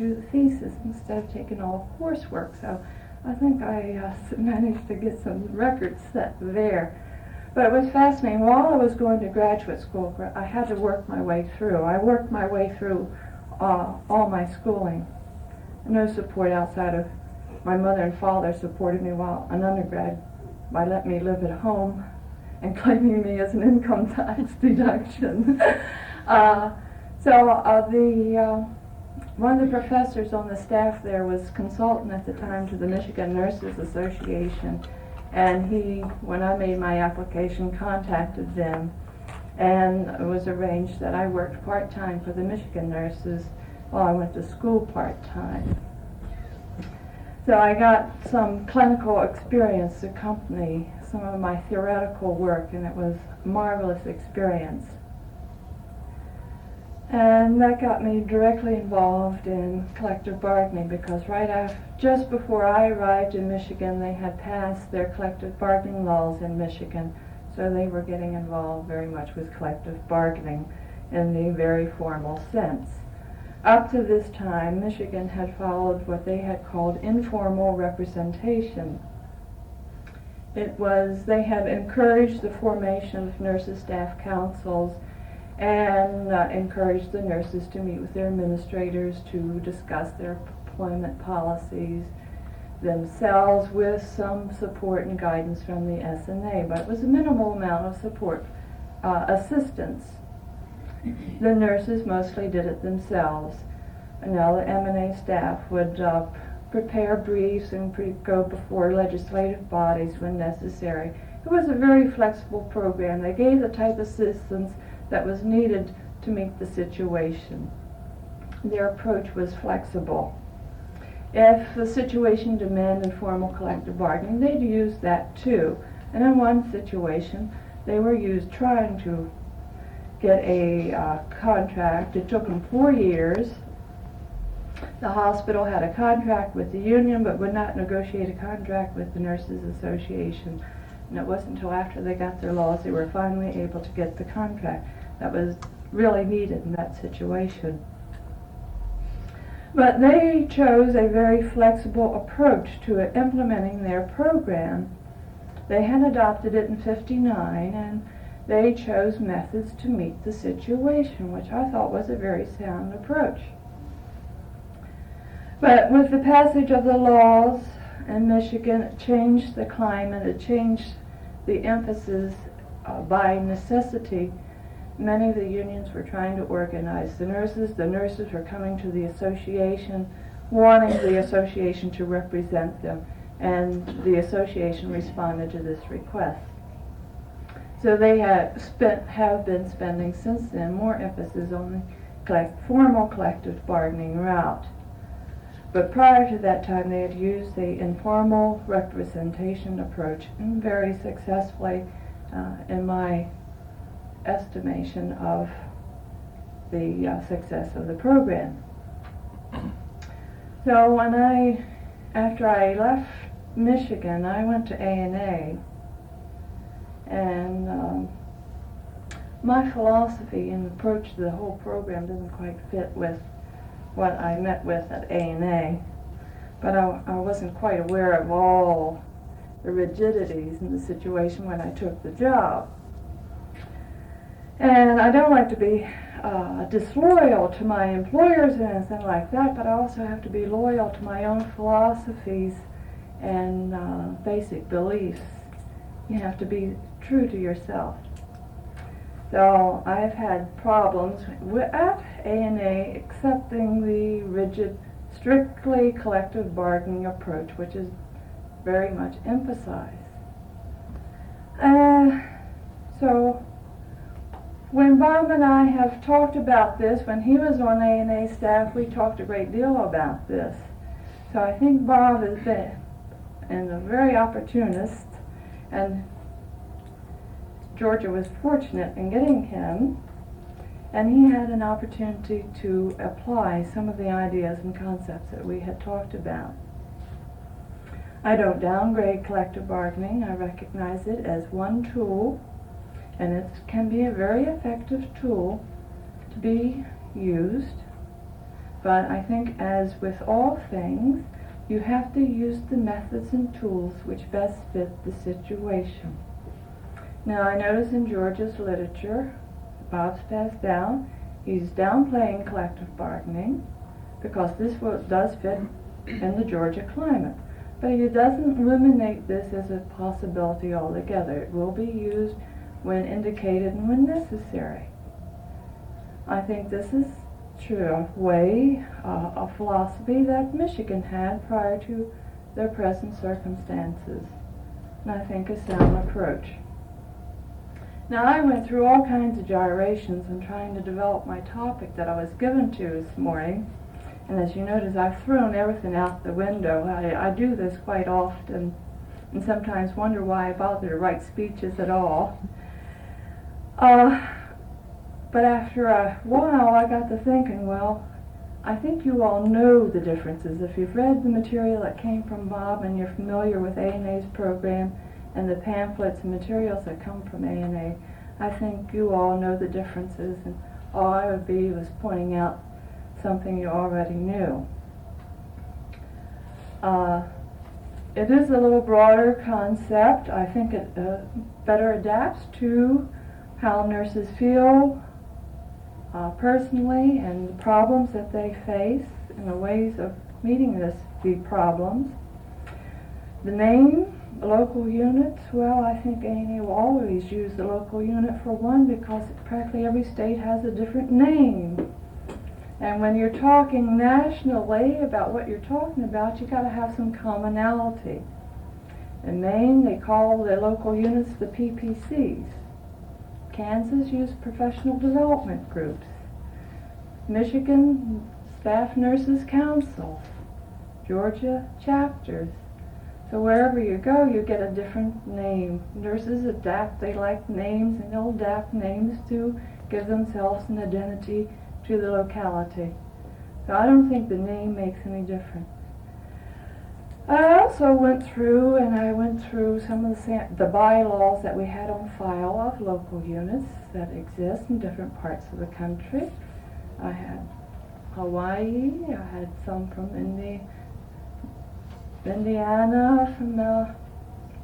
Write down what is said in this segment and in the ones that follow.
do the thesis instead of taking all coursework. So I think I managed to get some records set there. But it was fascinating. While I was going to graduate school, I had to work my way through. I worked my way through all my schooling. No support outside of my mother and father supported me while an undergrad by letting me live at home and claiming me as an income tax deduction. One of the professors on the staff there was consultant at the time to the Michigan Nurses Association, and he, when I made my application, contacted them, and it was arranged that I worked part-time for the Michigan nurses while I went to school part-time. So I got some clinical experience to accompany some of my theoretical work, and it was a marvelous experience. And that got me directly involved in collective bargaining, because just before I arrived in Michigan, they had passed their collective bargaining laws in Michigan, so they were getting involved very much with collective bargaining in the very formal sense. Up to this time, Michigan had followed what they had called informal representation. They had encouraged the formation of nurses' staff councils and encouraged the nurses to meet with their administrators to discuss their employment policies themselves, with some support and guidance from the SNA, but it was a minimal amount of support, assistance. The nurses mostly did it themselves. And now the M&A staff would prepare briefs and go before legislative bodies when necessary. It was a very flexible program. They gave the type of assistance that was needed to meet the situation. Their approach was flexible. If the situation demanded formal collective bargaining, they'd use that too. And in one situation, they were trying to get a contract. It took them 4 years. The hospital had a contract with the union, but would not negotiate a contract with the Nurses Association. And it wasn't until after they got their laws they were finally able to get the contract that was really needed in that situation. But they chose a very flexible approach to implementing their program. They had adopted it in '59, and they chose methods to meet the situation, which I thought was a very sound approach. But with the passage of the laws in Michigan, it changed the climate, it changed the emphasis by necessity. Many of the unions were trying to organize the nurses. The nurses were coming to the association, wanting the association to represent them, and the association responded to this request. So they have been spending since then more emphasis on the formal collective bargaining route. But prior to that time, they had used the informal representation approach, and very successfully, in my estimation of the success of the program. So after I left Michigan, I went to A&A, and my philosophy and approach to the whole program doesn't quite fit with what I met with at A&A, but I wasn't quite aware of all the rigidities in the situation when I took the job. And I don't like to be disloyal to my employers or anything like that, but I also have to be loyal to my own philosophies and basic beliefs. You have to be true to yourself. So I've had problems at A&A accepting the rigid, strictly collective bargaining approach, which is very much emphasized. So when Bob and I have talked about this, when he was on A&A staff, we talked a great deal about this. So I think Bob has been a very opportunist, and Georgia was fortunate in getting him, and he had an opportunity to apply some of the ideas and concepts that we had talked about. I don't downgrade collective bargaining. I recognize it as one tool, and it can be a very effective tool to be used. But I think, as with all things, you have to use the methods and tools which best fit the situation. Now, I notice in Georgia's literature, Bob's passed down, he's downplaying collective bargaining because this does fit in the Georgia climate. But he doesn't eliminate this as a possibility altogether. It will be used when indicated and when necessary. I think this is true way, a philosophy that Michigan had prior to their present circumstances, and I think a sound approach. Now, I went through all kinds of gyrations in trying to develop my topic that I was given to this morning, and as you notice, I've thrown everything out the window. I do this quite often, and sometimes wonder why I bother to write speeches at all. But after a while, I got to thinking, well, I think you all know the differences. If you've read the material that came from Bob and you're familiar with ANA's program and the pamphlets and materials that come from ANA, I think you all know the differences, and all I would be was pointing out something you already knew. It is a little broader concept. I think it better adapts to how nurses feel personally and the problems that they face and the ways of meeting the problems. The name, local units, well, I think ANA will always use the local unit for one because practically every state has a different name. And when you're talking nationally about what you're talking about, you got to have some commonality. In Maine, they call the local units the PPCs. Kansas used professional development groups. Michigan, staff nurses councils. Georgia, chapters. So wherever you go, you get a different name. Nurses adapt, they like names, and they'll adapt names to give themselves an identity to the locality. So I don't think the name makes any difference. I also went through some of the bylaws that we had on file of local units that exist in different parts of the country. I had Hawaii, I had some from Indiana, from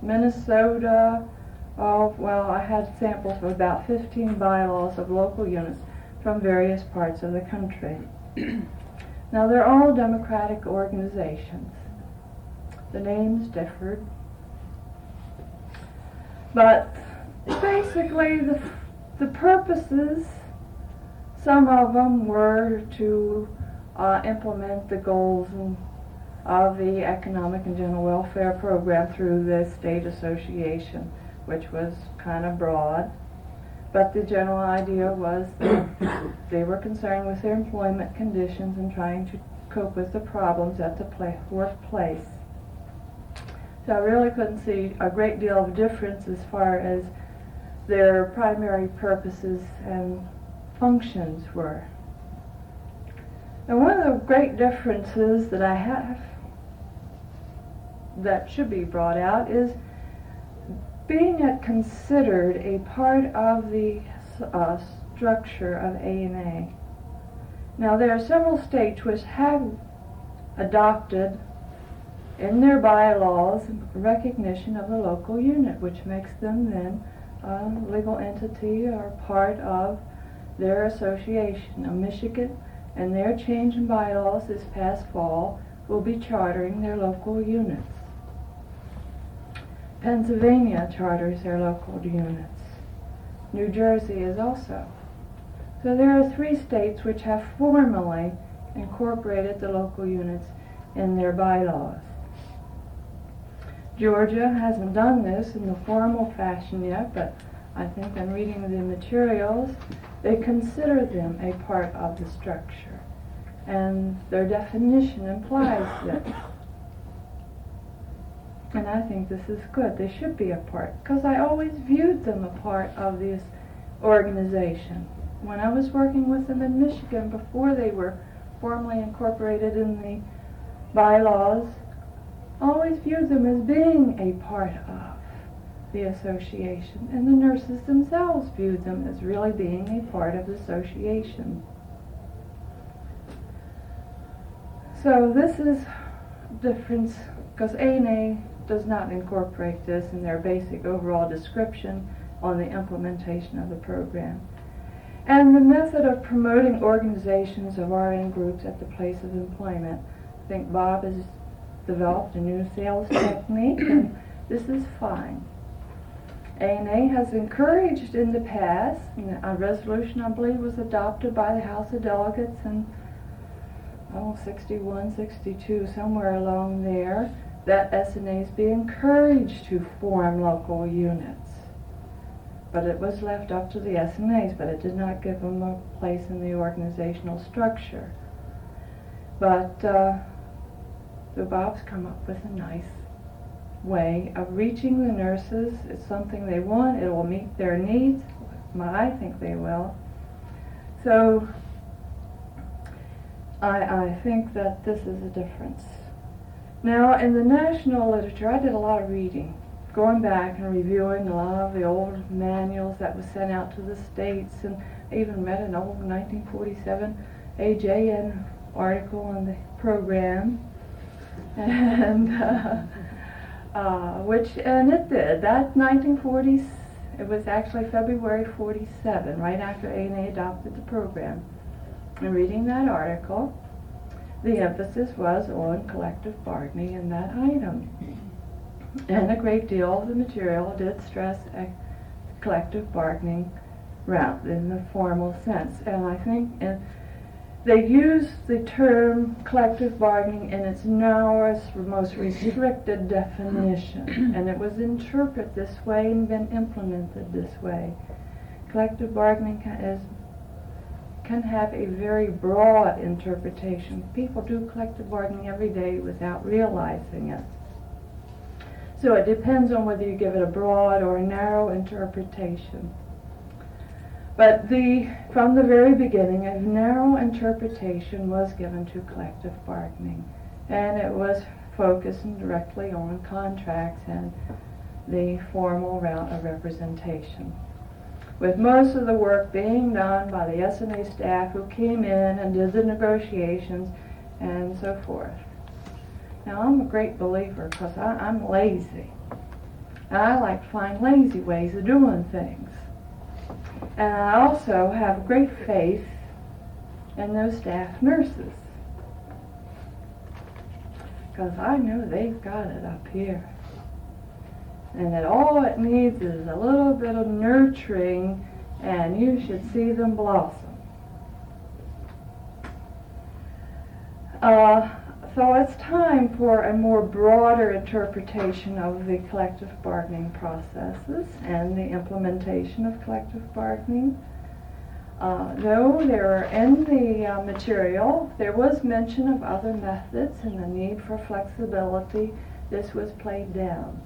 Minnesota. I had samples of about 15 bylaws of local units from various parts of the country. Now, they're all democratic organizations. The names differed, but basically the purposes, some of them were to implement the goals of the Economic and General Welfare Program through the state association, which was kind of broad. But the general idea was that they were concerned with their employment conditions and trying to cope with the problems at the workplace. So I really couldn't see a great deal of difference as far as their primary purposes and functions were. And one of the great differences that I have that should be brought out is being considered a part of the structure of ANA. Now, there are several states which have adopted in their bylaws recognition of the local unit, which makes them then a legal entity or part of their association. Now, Michigan, and their change in bylaws this past fall, will be chartering their local units. Pennsylvania charters their local units. New Jersey is also. So there are 3 states which have formally incorporated the local units in their bylaws. Georgia hasn't done this in the formal fashion yet, but I think in reading the materials, they consider them a part of the structure, and their definition implies this. And I think this is good. They should be a part, because I always viewed them a part of this organization. When I was working with them in Michigan before they were formally incorporated in the bylaws, I always viewed them as being a part of the association, and the nurses themselves viewed them as really being a part of the association. So this is difference, because ANA does not incorporate this in their basic overall description on the implementation of the program. And the method of promoting organizations of RN groups at the place of employment. I think Bob has developed a new sales technique, and this is fine. ANA has encouraged in the past, and a resolution I believe was adopted by the House of Delegates in 61, 62, somewhere along there, that SNAs be encouraged to form local units. But it was left up to the SNAs, but it did not give them a place in the organizational structure. But so Bob's come up with a nice way of reaching the nurses. It's something they want. It will meet their needs. I think they will. So I think that this is a difference. Now, in the national literature, I did a lot of reading, going back and reviewing a lot of the old manuals that was sent out to the states, and I even read an old 1947 AJN article on the program, and and it did. That 1940s, it was actually February 47, right after ANA adopted the program. In reading that article, the emphasis was on collective bargaining in that item. And a great deal of the material did stress a collective bargaining route in the formal sense. And I think they used the term collective bargaining in its narrowest, most restricted definition. And it was interpreted this way and been implemented this way. Collective bargaining can have a very broad interpretation. People do collective bargaining every day without realizing it. So it depends on whether you give it a broad or a narrow interpretation. But from the very beginning, a narrow interpretation was given to collective bargaining, and it was focusing directly on contracts and the formal route of representation, with most of the work being done by the SNA staff who came in and did the negotiations and so forth. Now, I'm a great believer because I'm lazy. And I like to find lazy ways of doing things. And I also have great faith in those staff nurses, because I know they've got it up here. And that all it needs is a little bit of nurturing, and you should see them blossom. So it's time for a more broader interpretation of the collective bargaining processes and the implementation of collective bargaining. Though in the material there was mention of other methods and the need for flexibility, this was played down.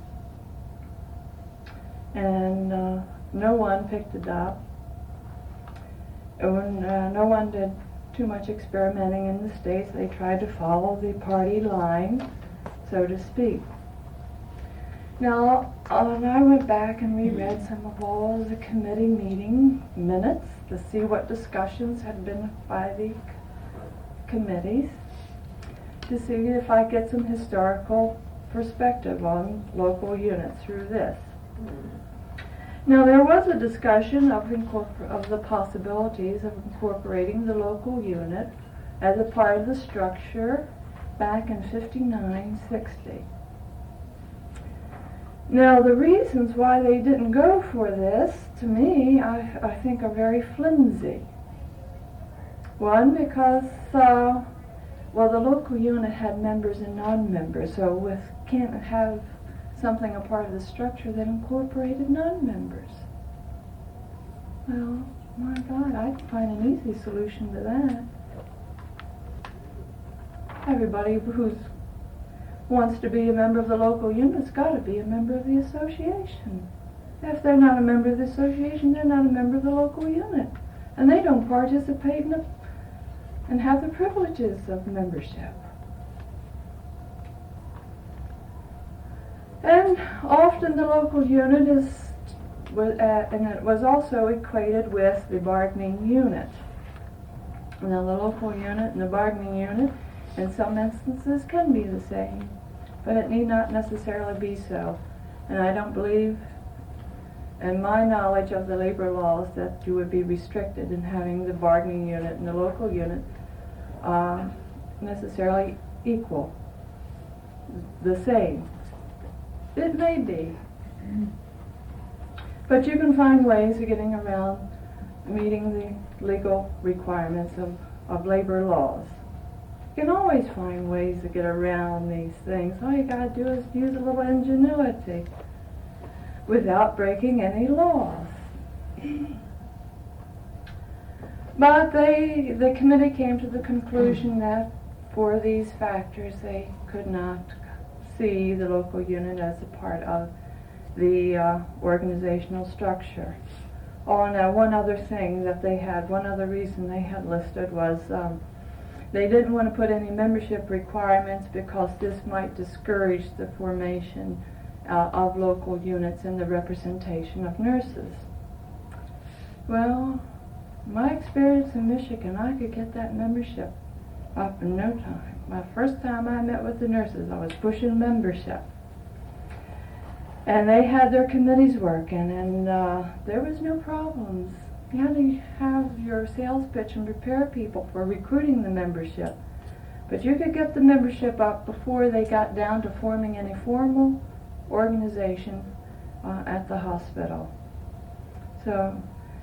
And no one picked it up. No one did too much experimenting in the States. They tried to follow the party line, so to speak. Now, I went back and reread some of all the committee meeting minutes to see what discussions had been by the committees, to see if I get some historical perspective on local units through this. Now, there was a discussion of the possibilities of incorporating the local unit as a part of the structure back in 59-60. Now, the reasons why they didn't go for this, to me, I think are very flimsy. One, because, the local unit had members and non-members, so can't have something a part of the structure that incorporated non-members. Well, my God, I could find an easy solution to that. Everybody who wants to be a member of the local unit's got to be a member of the association. If they're not a member of the association, they're not a member of the local unit. And they don't participate and have the privileges of membership. And often the local unit and it was also equated with the bargaining unit. Now, the local unit and the bargaining unit in some instances can be the same, but it need not necessarily be so. And I don't believe, in my knowledge of the labor laws, that you would be restricted in having the bargaining unit and the local unit necessarily equal, the same. It may be. But you can find ways of getting around meeting the legal requirements of labor laws. You can always find ways to get around these things. All you gotta do is use a little ingenuity without breaking any laws. But the committee came to the conclusion that for these factors they could not see the local unit as a part of the organizational structure. Oh, now one other thing that they had, one other reason they had listed was they didn't want to put any membership requirements because this might discourage the formation of local units and the representation of nurses. Well, my experience in Michigan, I could get that membership up in no time. My first time I met with the nurses, I was pushing membership. And they had their committees working, and there was no problems. You had to have your sales pitch and prepare people for recruiting the membership. But you could get the membership up before they got down to forming any formal organization at the hospital. So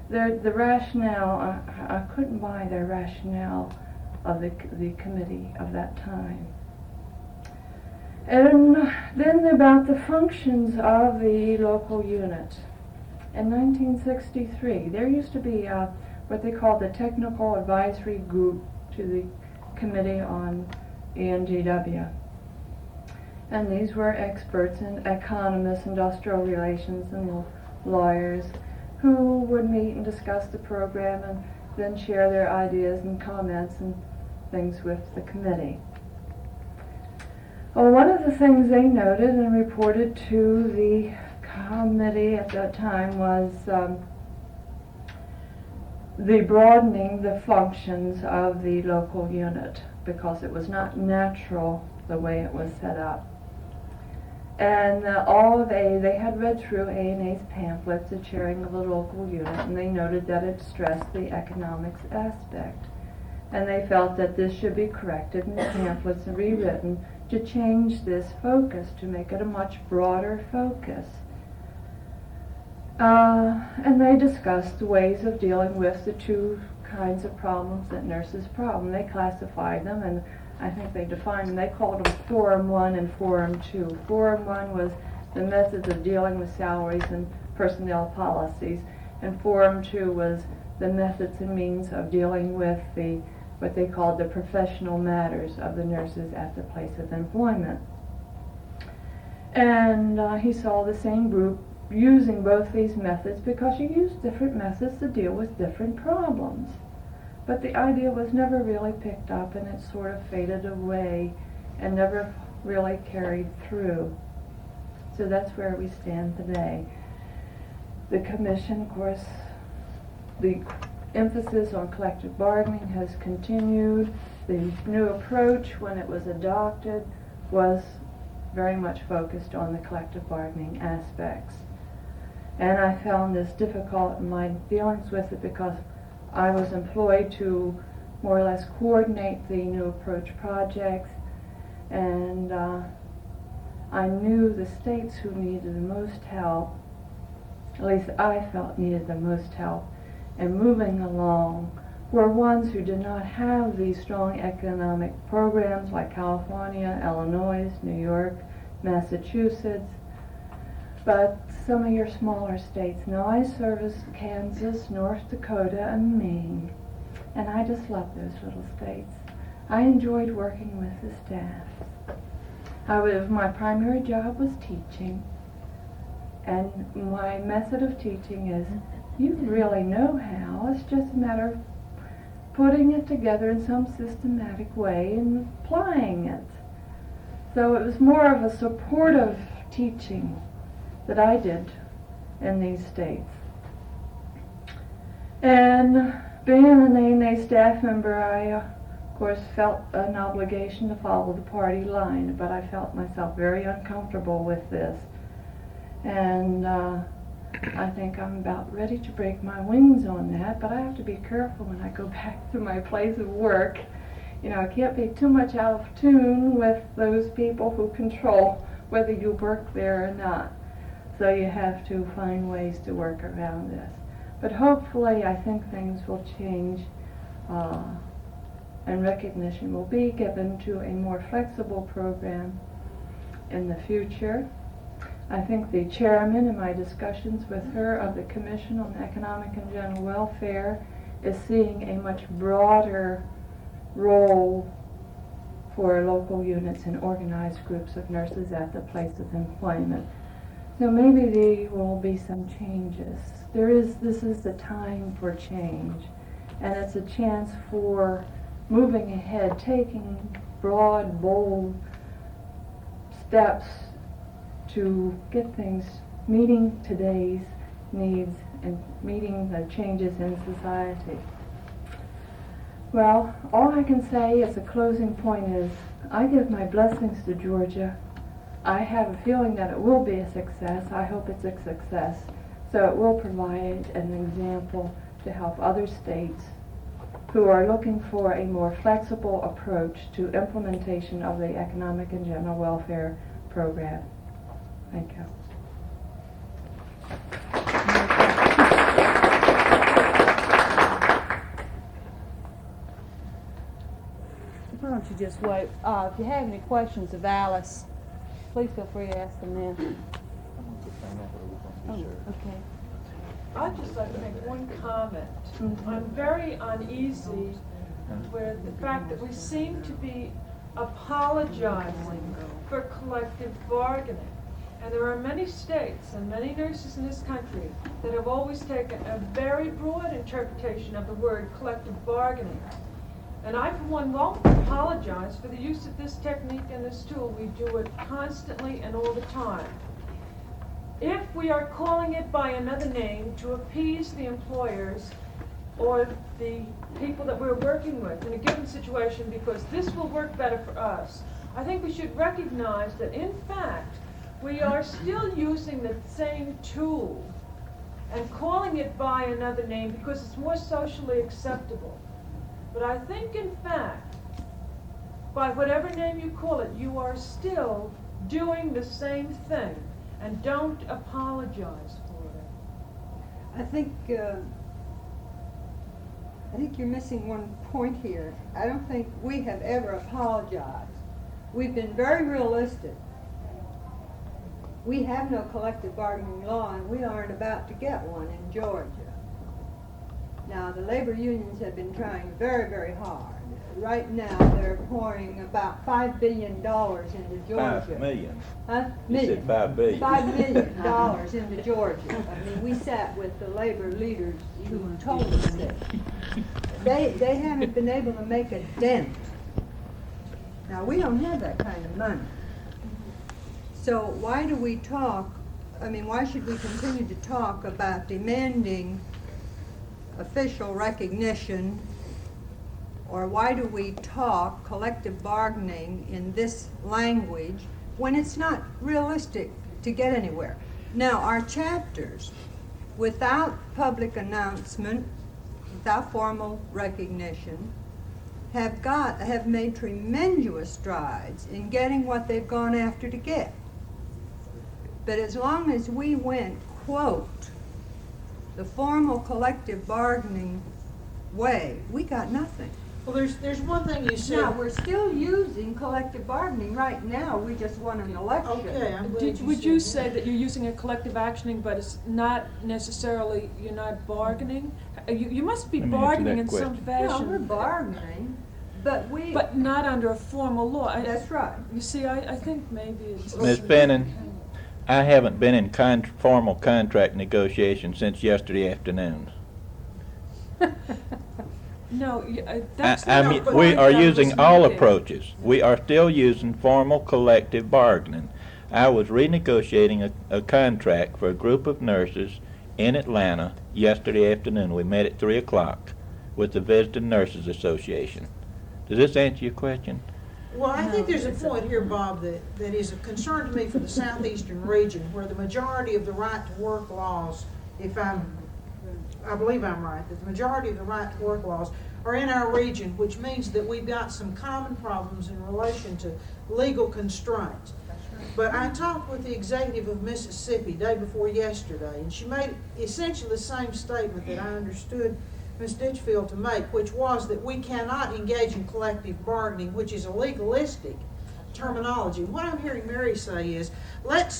the rationale, I couldn't buy their rationale of the committee of that time. And then about the functions of the local unit. In 1963, there used to be what they called the Technical Advisory Group to the Committee on EGW. And these were experts and economists, industrial relations, and lawyers who would meet and discuss the program and then share their ideas and comments and things with the committee. Well, one of the things they noted and reported to the committee at that time was the broadening the functions of the local unit because it was not natural the way it was set up. And they had read through A&A's pamphlets, the chairing of the local unit, and they noted that it stressed the economics aspect. And they felt that this should be corrected in the pamphlets and rewritten to change this focus, to make it a much broader focus. And they discussed the ways of dealing with the two kinds of problems that nurses problem. They classified them, and I think they defined them. They called them Forum 1 and Forum 2. Forum 1 was the methods of dealing with salaries and personnel policies, and Forum 2 was the methods and means of dealing with what they called the professional matters of the nurses at the place of employment. And he saw the same group using both these methods because you use different methods to deal with different problems. But the idea was never really picked up, and it sort of faded away and never really carried through. So that's where we stand today. The commission, of course, the emphasis on collective bargaining has continued. The new approach, when it was adopted, was very much focused on the collective bargaining aspects. And I found this difficult in my dealings with it because I was employed to more or less coordinate the new approach projects, and I knew the states who needed the most help, at least I felt needed the most help, and moving along were ones who did not have these strong economic programs like California, Illinois, New York, Massachusetts, but some of your smaller states. Now I serviced Kansas, North Dakota, and Maine, and I just love those little states. I enjoyed working with the staff. My primary job was teaching, and my method of teaching is you really know how. It's just a matter of putting it together in some systematic way and applying it. So it was more of a supportive teaching that I did in these states. And being an ANA staff member, I course, felt an obligation to follow the party line, but I felt myself very uncomfortable with this. And I think I'm about ready to break my wings on that, but I have to be careful when I go back to my place of work. You know, I can't be too much out of tune with those people who control whether you work there or not. So you have to find ways to work around this. But hopefully, I think things will change, and recognition will be given to a more flexible program in the future. I think the chairman, in my discussions with her of the Commission on Economic and General Welfare, is seeing a much broader role for local units and organized groups of nurses at the place of employment. So maybe there will be some changes. This is the time for change, and it's a chance for moving ahead, taking broad, bold steps to get things meeting today's needs and meeting the changes in society. Well, all I can say as a closing point is I give my blessings to Georgia. I have a feeling that it will be a success. I hope it's a success. So it will provide an example to help other states who are looking for a more flexible approach to implementation of the Economic and General Welfare Program. Thank you. Why don't you just wait? If you have any questions of Alice, please feel free to ask them now. Oh, okay. I'd just like to make one comment. I'm very uneasy with the fact that we seem to be apologizing for collective bargaining. And there are many states and many nurses in this country that have always taken a very broad interpretation of the word collective bargaining. And I, for one, won't apologize for the use of this technique and this tool. We do it constantly and all the time. If we are calling it by another name to appease the employers or the people that we're working with in a given situation because this will work better for us, I think we should recognize that, in fact, we are still using the same tool and calling it by another name because it's more socially acceptable. But I think, in fact, by whatever name you call it, you are still doing the same thing. And don't apologize for it. I think you're missing one point here. I don't think we have ever apologized. We've been very realistic. We have no collective bargaining law, and we aren't about to get one in Georgia. Now, the labor unions have been trying very, very hard. Right now, they're pouring about $5 billion into Georgia. 5 million. Huh? You Million. said 5 billion. $5 million into Georgia. I mean, we sat with the labor leaders who told us that. They haven't been able to make a dent. Now, we don't have that kind of money. So why do we talk, why should we continue to talk about demanding official recognition, or why do we talk collective bargaining in this language when it's not realistic to get anywhere? Now, our chapters, without public announcement, without formal recognition, have made tremendous strides in getting what they've gone after to get. But as long as we went, quote, the formal collective bargaining way, we got nothing. Well, there's one thing you said. Now, we're still using collective bargaining right now. We just won an election. Okay, I'm glad Would you say said that you're using a collective actioning, but it's not necessarily, you're not bargaining? You must be Let me answer bargaining that in some question. No, we're fashion, bargaining, but we, but not under a formal law. that's right. You see, I think maybe it's... Ms. Pennon, I haven't been in formal contract negotiations since yesterday afternoon. No, that's not... We are that using was all needed. approaches. We are still using formal collective bargaining. I was renegotiating a contract for a group of nurses in Atlanta yesterday afternoon. We met at 3 o'clock with the Visiting Nurses Association. Does this answer your question? Well, I think there's a point here, Bob, that is a concern to me for the southeastern region, where the majority of the right to work laws, I believe I'm right, that the majority of the right to work laws are in our region, which means that we've got some common problems in relation to legal constraints. But I talked with the executive of Mississippi day before yesterday, and she made essentially the same statement that I understood Ms. Ditchfield to make, which was that we cannot engage in collective bargaining, which is a legalistic terminology. What I'm hearing Mary say is,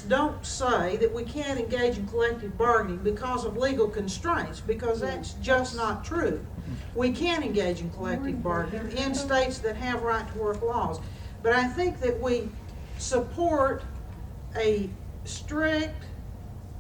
don't say that we can't engage in collective bargaining because of legal constraints, because that's just not true. We can engage in collective bargaining in states that have right to work laws. But I think that we support a strict,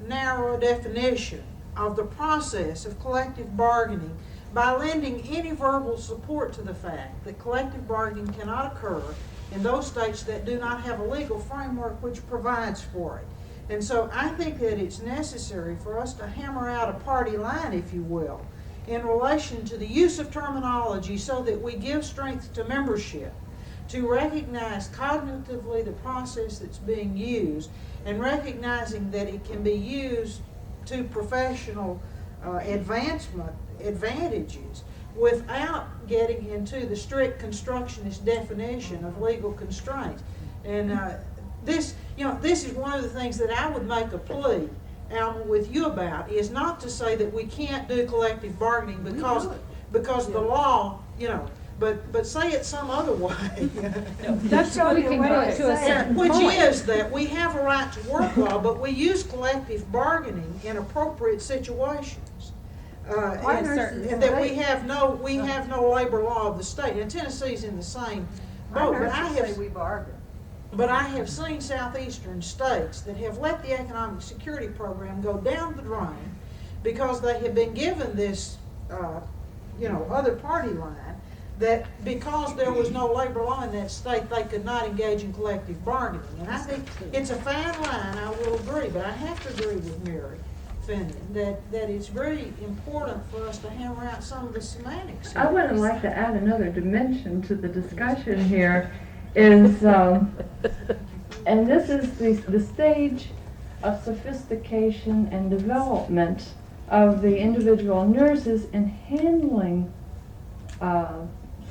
narrow definition of the process of collective bargaining by lending any verbal support to the fact that collective bargaining cannot occur in those states that do not have a legal framework which provides for it. And so I think that it's necessary for us to hammer out a party line, if you will, in relation to the use of terminology so that we give strength to membership, to recognize cognitively the process that's being used and recognizing that it can be used to professional advantages without getting into the strict constructionist definition of legal constraints. And this is one of the things that I would make a plea, Alma, with you about, is not to say that we can't do collective bargaining because the law, but say it some other way. That's how we can go to a certain Which point. is that we have a right to work law, but we use collective bargaining in appropriate situations. And that we have no labor law of the state. And Tennessee's in the same boat. But I have seen southeastern states that have let the economic security program go down the drain because they have been given this, other party line, that because there was no labor law in that state, they could not engage in collective bargaining. And I think it's a fine line, I will agree, but I have to agree with Mary Fenton that it's very important for us to hammer out some of the semantics. I would like to add another dimension to the discussion here is, and this is the stage of sophistication and development of the individual nurses in handling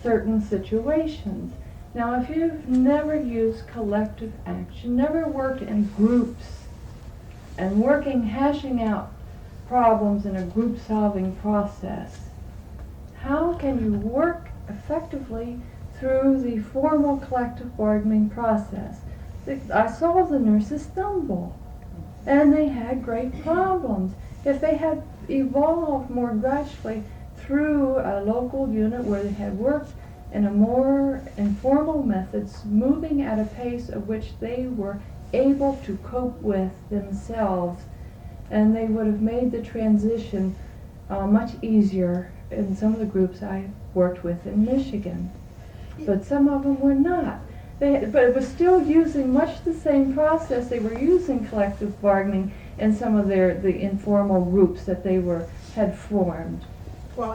certain situations. Now, if you've never used collective action, never worked in groups and hashing out problems in a group solving process, how can you work effectively through the formal collective bargaining process? I saw the nurses stumble, and they had great problems. If they had evolved more gradually through a local unit where they had worked in a more informal methods, moving at a pace of which they were able to cope with themselves, and they would have made the transition much easier in some of the groups I worked with in Michigan. But some of them were not. But it was still using much the same process. They were using collective bargaining in some of the informal groups that they had formed. Well,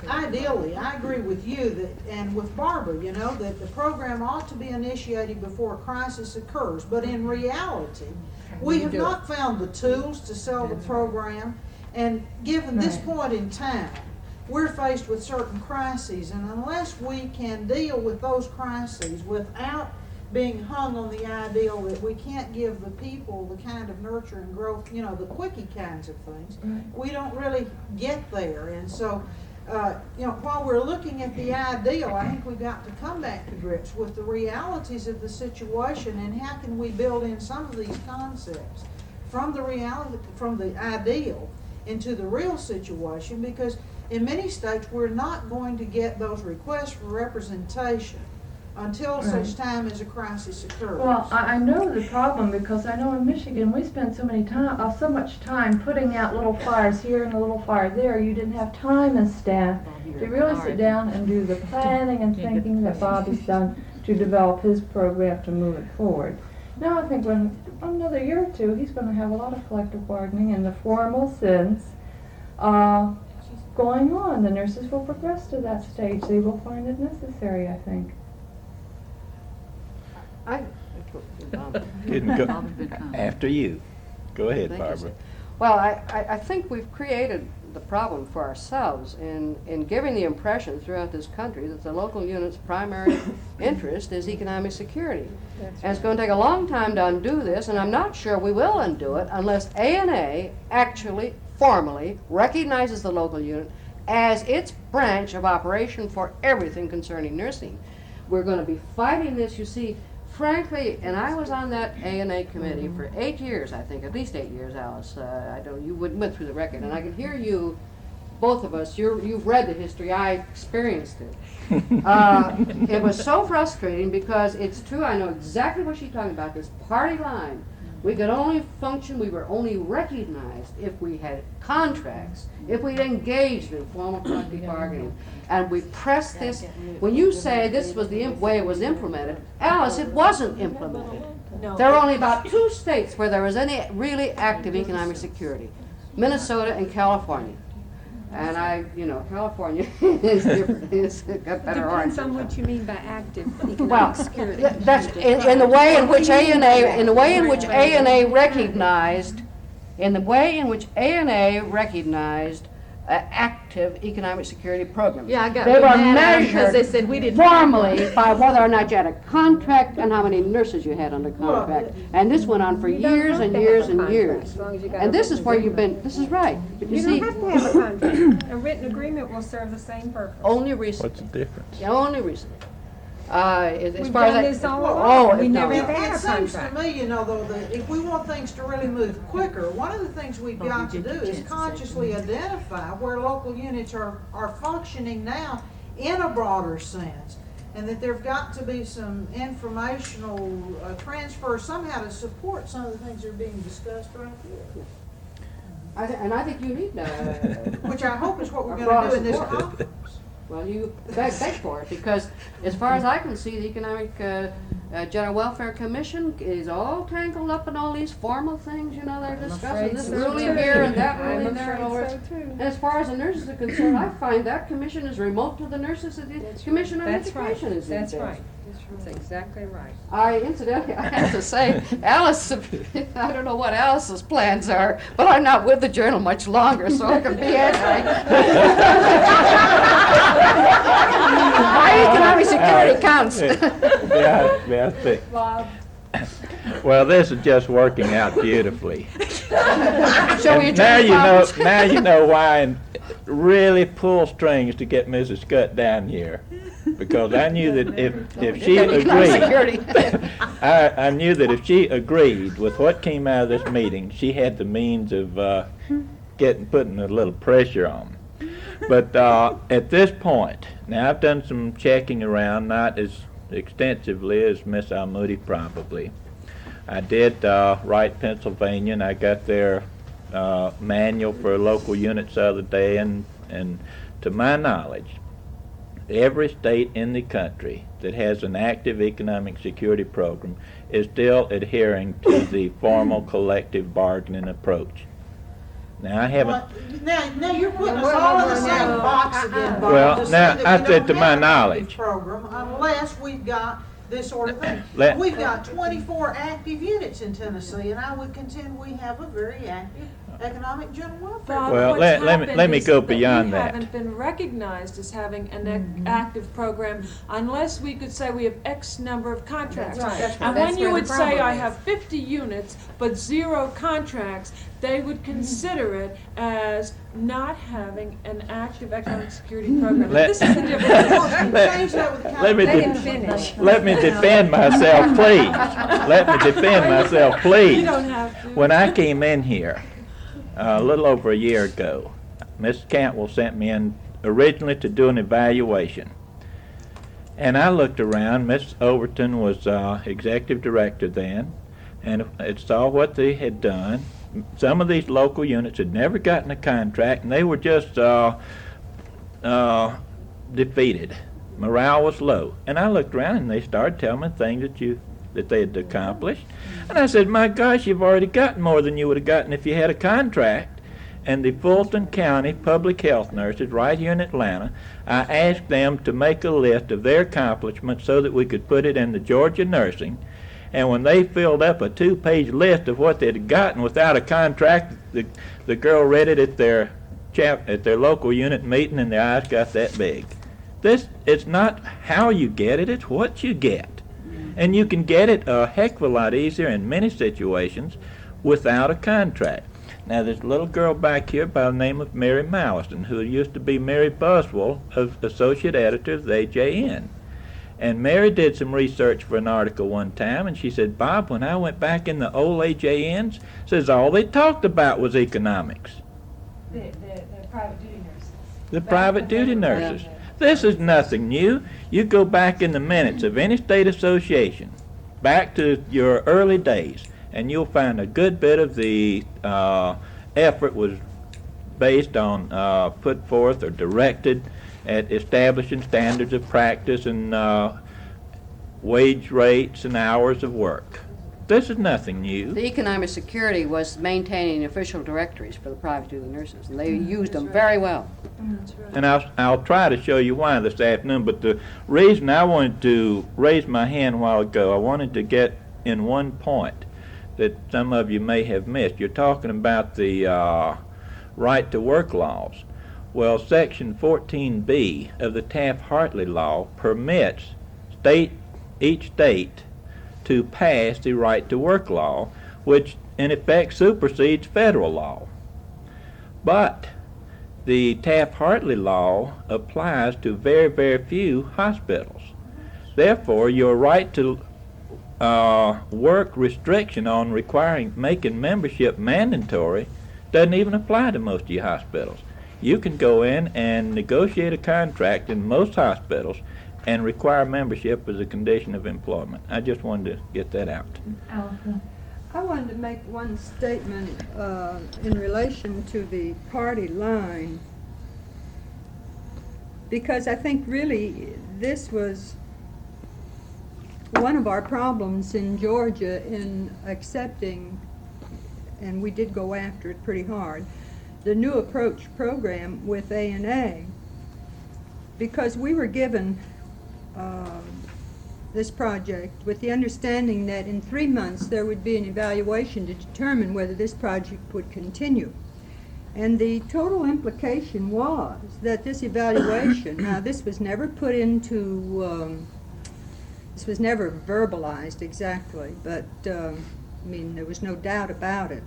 ideally, I agree with you and with Barbara, that the program ought to be initiated before a crisis occurs. But in reality, we have not found the tools to sell the program. And given this point in time, we're faced with certain crises. And unless we can deal with those crises without being hung on the ideal that we can't give the people the kind of nurture and growth, the quickie kinds of things, we don't really get there. And so, while we're looking at the ideal, I think we've got to come back to grips with the realities of the situation and how can we build in some of these concepts from the reality, from the ideal into the real situation, because in many states we're not going to get those requests for representation until such time as a crisis occurs. Well, I know the problem because I know in Michigan we spent so much time putting out little fires here and a little fire there. You didn't have time as staff to really sit down and do the planning and thinking that Bob has done to develop his program to move it forward. Now I think when another year or two he's going to have a lot of collective bargaining in the formal sense, going on. The nurses will progress to that stage. They will find it necessary, I think. Didn't go, after you. Go ahead, Thank you, Barbara. sir. Well, I think we've created the problem for ourselves in giving the impression throughout this country that the local unit's primary interest is economic security. And it's going to take a long time to undo this, and I'm not sure we will undo it unless ANA actually formally recognizes the local unit as its branch of operation for everything concerning nursing. We're going to be fighting this, you see. Frankly, and I was on that A&A committee for 8 years, I think, at least 8 years, Alice. You went through the record, and I can hear you, both of us, you've read the history, I experienced it. It was so frustrating because it's true, I know exactly what she's talking about, this party line. We could only function, we were only recognized if we had contracts, if we'd engaged in formal collective bargaining. And we pressed this. When you say this was the way it was implemented, Alice, it wasn't implemented. No. There were only about 2 states where there was any really active economic security, Minnesota and California. And California is different. It's got better Depends orange. on what you mean by active Well, economic security. that's in the way in which ANA recognized, active economic security programs. Yeah, I got They were mad at 'em 'cause measured they said we didn't formally by whether or not you had a contract and how many nurses you had under contract. And this went on for You don't years have and to have years a and contract years. as long as you got And a this is written where you've agreement. been, this is right. But you You see, don't have to have a contract. A written agreement will serve the same purpose. only recently. What's the difference? Yeah, only recently. As We've far as done I- this all oh, along. We no. never It have had a seems to contract. me, though, that if we want things to really move quicker, one of the things we've got to do is consciously identify where local units are functioning now in a broader sense. And that there've got to be some informational transfer somehow to support some of the things that are being discussed right here. I think you need Which I hope is what we're A gonna broader do in this support. conference. well, you beg for it, because as far as I can see, the Economic General Welfare Commission is all tangled up in all these formal things, they're discussing this ruling here and that I'm ruling there. and all afraid that. so too. And as far as the nurses are concerned, I find that commission is remote to the nurses that the Commission on That's right. Education is That's these days. right. That's exactly right. Incidentally, I have to say, Alice, I don't know what Alice's plans are, but I'm not with the Journal much longer, so I can be My economic security counts. Yeah, I think. Well, this is just working out beautifully. Show me your Now you know. problems. Now you know why. And really pull strings to get Mrs. Scott down here, because I knew that if she Economic agreed, security. I knew that if she agreed with what came out of this meeting, she had the means of putting a little pressure on. But at this point, now I've done some checking around, not as extensively as Miss Almoody probably. I did Wright, Pennsylvania, and I got their manual for local units the other day, and to my knowledge, every state in the country that has an active economic security program is still adhering to the formal collective bargaining approach. Now, I haven't. Now you're putting us all in the same box again, Bob. Well, to say now, that I we said don't to my have an active knowledge. program unless we've got this sort of thing. Let- We've got 24 active units in Tennessee, and I would contend we have a very active economic general welfare. Bob, Well, what's let me happened is go that beyond we that. haven't been recognized as having an active program unless we could say we have X number of contracts. That's right. That's And right. when That's you where would the say, problem I is. have 50 units but 0 contracts, they would consider it as not having an active economic security program. Let- This is the difference. Change that with the Let me They de- didn't finish. Let me defend myself, please. Let me defend myself, You please. don't have to. When I came in here a little over a year ago, Miss Cantwell sent me in originally to do an evaluation. And I looked around. Miss Overton was executive director then, and I saw what they had done. Some of these local units had never gotten a contract, and they were just defeated. Morale was low. And I looked around, and they started telling me things that they had accomplished. And I said, my gosh, you've already gotten more than you would have gotten if you had a contract. and the Fulton County Public Health nurses right here in Atlanta, I asked them to make a list of their accomplishments so that we could put it in the Georgia Nursing. And when they filled up a 2-page list of what they'd gotten without a contract, the girl read it at their local unit meeting, and their eyes got that big. It's not how you get it, it's what you get. And you can get it a heck of a lot easier in many situations without a contract. Now, there's a little girl back here by the name of Mary Mallison, who used to be Mary Buswell, associate editor of the AJN. And Mary did some research for an article one time, and she said, Bob, when I went back in the old AJNs, says all they talked about was economics. The private duty nurses. The private duty nurses. This is nothing new. You go back in the minutes of any state association, back to your early days, and you'll find a good bit of the effort was based on, put forth or directed at establishing standards of practice and wage rates and hours of work. This is nothing new. The economic security was maintaining official directories for the private duty nurses, and they used them very well. And I'll try to show you why this afternoon, but the reason I wanted to raise my hand a while ago, I wanted to get in one point that some of you may have missed. You're talking about the right to work laws. Well, Section 14B of the Taft-Hartley law permits each state to pass the right to work law, which in effect supersedes federal law. But the Taft-Hartley law applies to very, very few hospitals. Therefore, your right to work restriction on making membership mandatory doesn't even apply to most of your hospitals. You can go in and negotiate a contract in most hospitals and require membership as a condition of employment. I just wanted to get that out. Allison. I wanted to make one statement in relation to the party line, because I think really this was one of our problems in Georgia in accepting, and we did go after it pretty hard, the New Approach program with A&A, because we were given this project with the understanding that in 3 months there would be an evaluation to determine whether this project would continue. And the total implication was that this evaluation, now this was never put into, this was never verbalized exactly, but I mean, there was no doubt about it.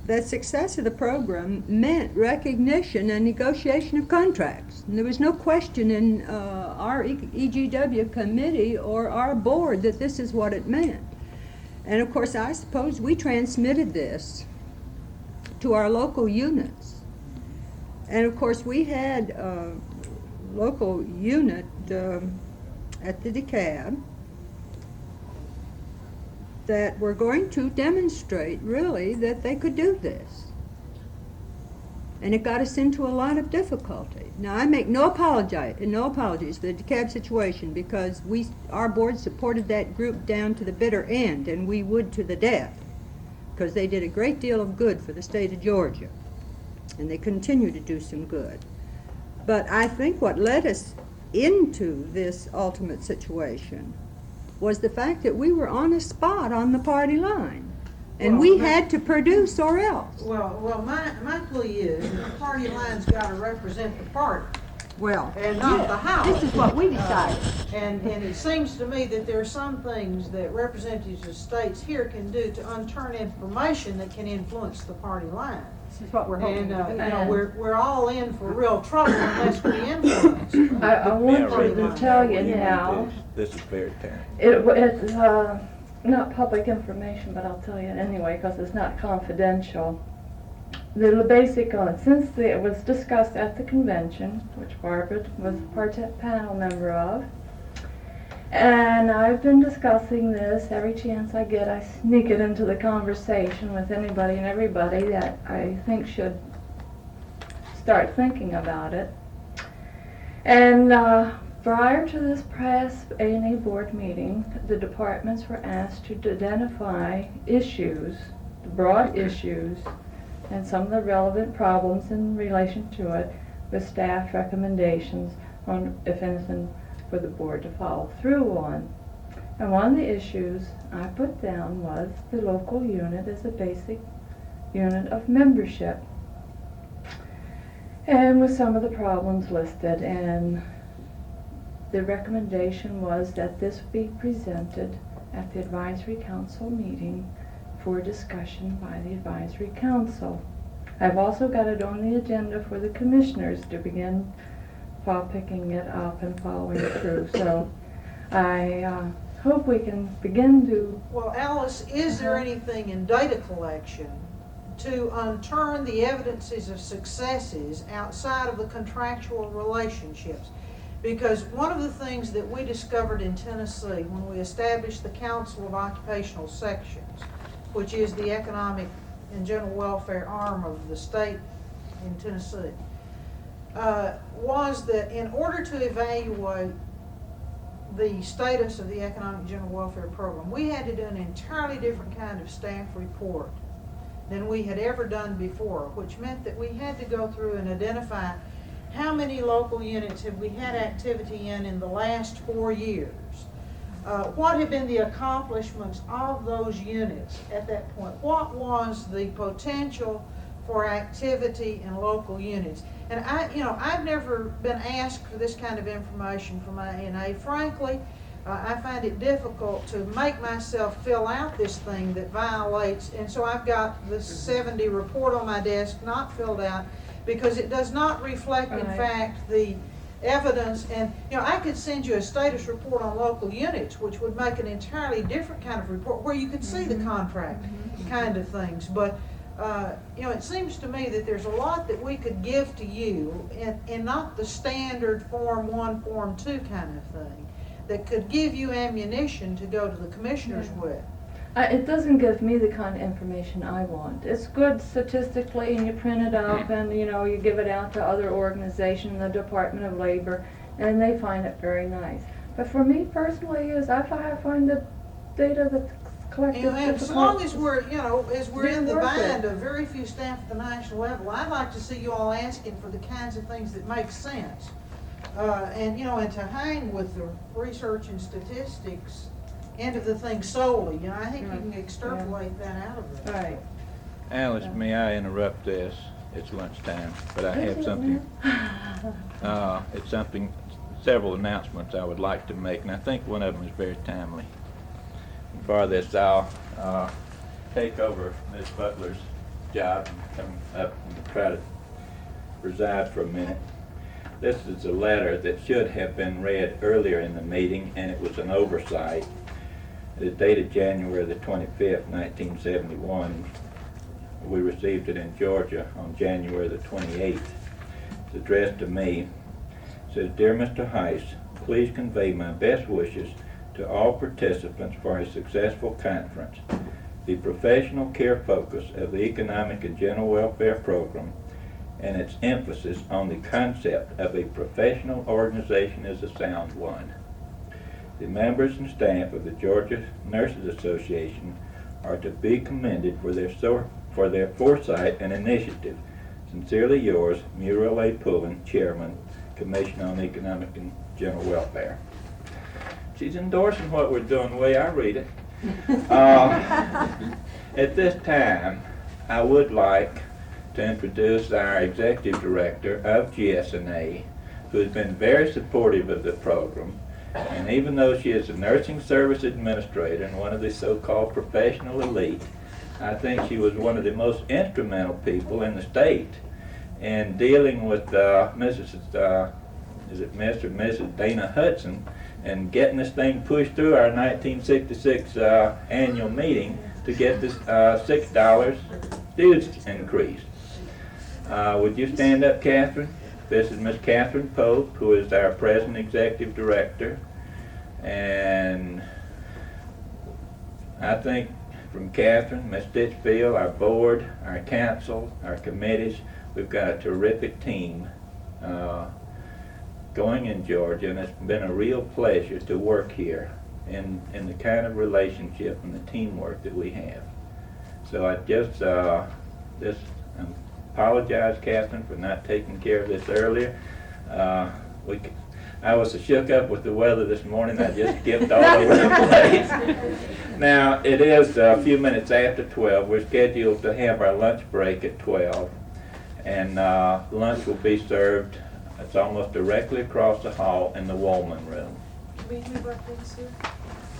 The success of the program meant recognition and negotiation of contracts. And there was no question in our EGW committee or our board that this is what it meant. And of course, I suppose we transmitted this to our local units. And of course, we had a local unit at the DeKalb that were going to demonstrate, really, that they could do this. And it got us into a lot of difficulty. Now, I make no apologies for the DeKalb situation, because our board supported that group down to the bitter end, and we would to the death, because they did a great deal of good for the state of Georgia, and they continue to do some good. But I think what led us into this ultimate situation was the fact that we were on a spot on the party line, and we had to produce or else. Well, my plea is that the party line's got to represent the party Well, and not the house. this is what we decided. And it seems to me that there are some things that representatives of states here can do to unturn information that can influence the party line. This is what we're hoping And, to do. you know, we're all in for real trouble unless we influence. I want to tell you now, This is very terrible. it's not public information, but I'll tell you anyway because it's not confidential. The basic on it, since it was discussed at the convention, which Barbara was a panel member of, and I've been discussing this every chance I get. I sneak it into the conversation with anybody and everybody that I think should start thinking about it. And prior to this past A&E board meeting, the departments were asked to identify issues, the broad issues, and some of the relevant problems in relation to it with staff recommendations on if anything for the board to follow through on. And one of the issues I put down was the local unit as a basic unit of membership. And with some of the problems listed, and the recommendation was that this be presented at the advisory council meeting for discussion by the advisory council. I've also got it on the agenda for the commissioners to begin picking it up and following through. So I hope we can begin to. Well, Alice, is there anything in data collection to unturn the evidences of successes outside of the contractual relationships? Because one of the things that we discovered in Tennessee when we established the Council of Occupational Sections, which is the economic and general welfare arm of the state in Tennessee, was that in order to evaluate the status of the economic and general welfare program, we had to do an entirely different kind of staff report than we had ever done before, which meant that we had to go through and identify how many local units have we had activity in the last 4 years. What have been the accomplishments of those units at that point? What was the potential for activity in local units? And I've never been asked for this kind of information from INA. Frankly, I find it difficult to make myself fill out this thing that violates, and so I've got the 70 report on my desk not filled out because it does not reflect, in fact, the evidence. And I could send you a status report on local units, which would make an entirely different kind of report where you could see the contract kind of things. But it seems to me that there's a lot that we could give to you, and not the standard Form 1, Form 2 kind of thing, that could give you ammunition to go to the commissioners with. It doesn't give me the kind of information I want. It's good statistically, and you print it up, and you give it out to other organizations, the Department of Labor, and they find it very nice. But for me personally, I find the data that's collected And as long as we're, in the worth it. bind of very few staff at the national level, I'd like to see you all asking for the kinds of things that make sense. And to hang with the research and statistics end of the thing solely, I think you can extrapolate that out of it. Right. Alice, may I interrupt this? It's lunchtime, but I have something. It's something, several announcements I would like to make, and I think one of them is very timely. For this, I'll take over Ms. Butler's job and come up and try to preside for a minute. This is a letter that should have been read earlier in the meeting, and it was an oversight. It is dated January the 25th, 1971. We received it in Georgia on January the 28th. It's addressed to me. It says, "Dear Mr. Heiss, please convey my best wishes to all participants for a successful conference. The professional care focus of the Economic and General Welfare Program and its emphasis on the concept of a professional organization is a sound one. The members and staff of the Georgia Nurses Association are to be commended for their foresight and initiative. Sincerely yours, Muriel A. Pullen, Chairman, Commission on Economic and General Welfare." She's endorsing what we're doing the way I read it. At this time, I would like to introduce our Executive Director of GSNA, who has been very supportive of the program. And even though she is a nursing service administrator and one of the so-called professional elite, I think she was one of the most instrumental people in the state in dealing with Miss or Mrs. Dana Hudson and getting this thing pushed through our 1966 annual meeting to get this $6 dues increase. Would you stand up, Catherine? This is Miss Catherine Pope, who is our present executive director. And I think from Catherine, Miss Ditchfield, our board, our council, our committees, we've got a terrific team going in Georgia, and it's been a real pleasure to work here in the kind of relationship and the teamwork that we have. So I just, Apologize, Catherine, for not taking care of this earlier. I was so shook up with the weather this morning, I just skipped all over the place. Now, it is a few minutes after 12. We're scheduled to have our lunch break at 12. And lunch will be served, it's almost directly across the hall in the Woolman room. Can we leave our things here?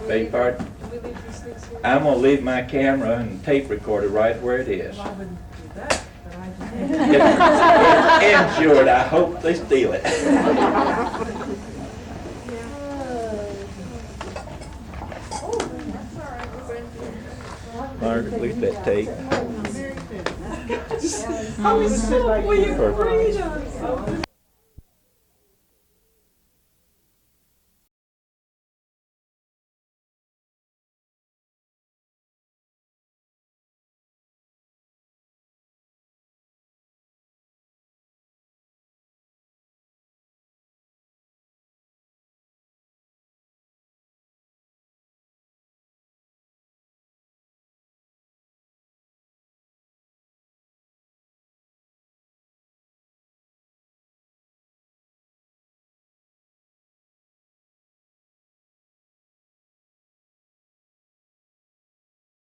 Beg your pardon? Can we leave these things here? I'm gonna leave my camera and tape recorder right where it is. Well, I wouldn't do that, but I just. Insured, I hope they steal it. Margaret, at least that tape. I was so, will you read us?